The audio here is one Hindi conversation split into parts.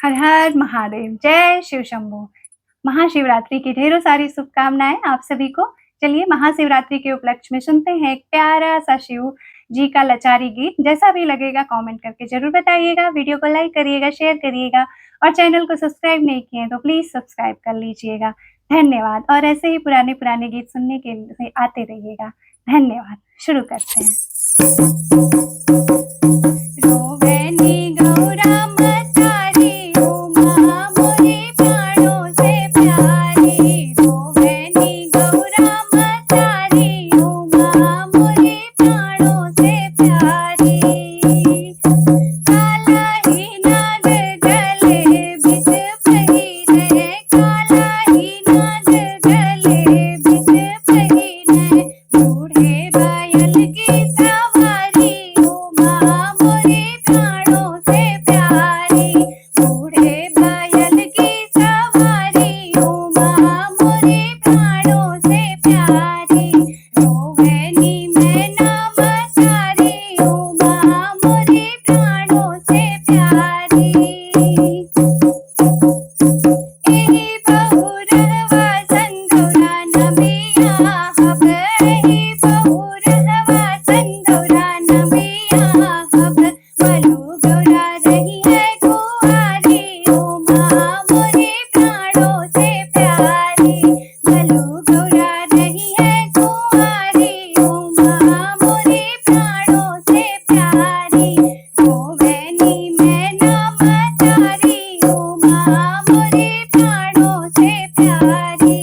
हर हर महादेव, जय शिव शंभू। महाशिवरात्रि की ढेरों सारी शुभकामनाएँ आप सभी को। चलिए महाशिवरात्रि के उपलक्ष्य में सुनते हैं एक प्यारा-सा शिव जी का लचारी गीत। जैसा भी लगेगा कमेंट करके ज़रूर बताइएगा, वीडियो को लाइक करिएगा, शेयर करिएगा और चैनल को सब्सक्राइब नहीं किए हैं तो प्लीज़ सब्सक्राइब कर लीजिएगा। धन्यवाद और ऐसे ही पुराने-पुराने गीत सुनने के लिए आते रहिएगा। धन्यवाद। शुरू करते हैं। रोवेनी गौरा मतारी उमा मोरे प्राणों से प्यारी, रोवेनी गौरा मतारी उमा मोरे प्राणों से प्यारी। काला ही नाग गले बिच पहिरे, काला ही नाग गले बिच पहिरे, बूढ़े बायल की सवारी उमा मोरे प्राणों से प्यारी, बूढ़े बायल की सवारी उमा मोरे प्राणों से प्यारी। रोवेनी मैना मतारी उमा मोरे प्राणों से प्यारी। एही बहुरहवा संगौरा नबिया हब, एही बहुरहवा संगौरा नबिया हब, मलु गौरा रही है कुंवारी उमा मोरे प्राणों से प्यारी, मलु गौरा रही है कुंवारी उमा मोरे प्राणों से प्यारी। रोवेनी मैना मतारी उमा मोरे प्राणों से प्यारी।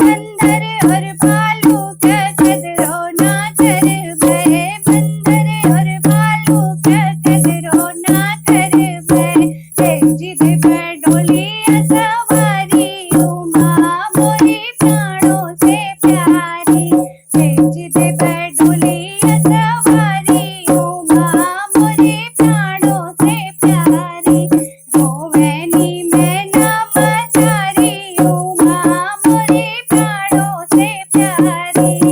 बंदर और भालू कदरो ना करबे, बंदर और भालू कदरो ना करबे, तेजिद पे डोलिया सवारी उमा मोरे प्राणों से प्यारी, तेजिद पे डोलिया सवारी उमा मोरे प्राणों से प्यारी। रोवेनी मैना मतारी उमा मोरे प्राणों से प्यारी।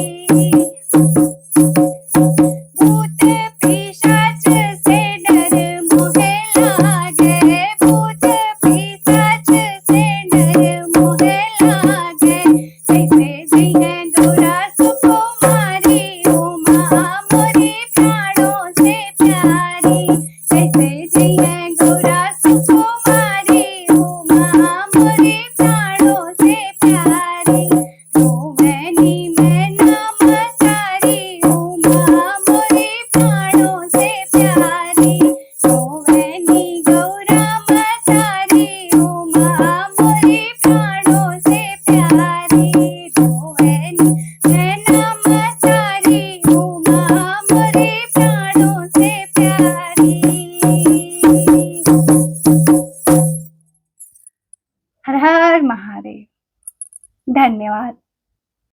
भूत पिशाच से डर मोहे लागे, भूत पिशाच से डर मोहे लागे, कैसे जइहे गौरा सुकुमारी उमा मोरे प्राणों से प्यारी, कैसे जइहे गौरा सुकुमारी उमा मोरे प्राणों से प्यारी। रोवेनी मैना मतारी उमा मोरे प्राणों से प्यारी, रोवेनी गौरा मतारी उमा मोरे प्राणों से प्यारी, रोवेनी मैना मतारी उमा मोरे प्राणों से प्यारी। हर हर महादेव। धन्यवाद।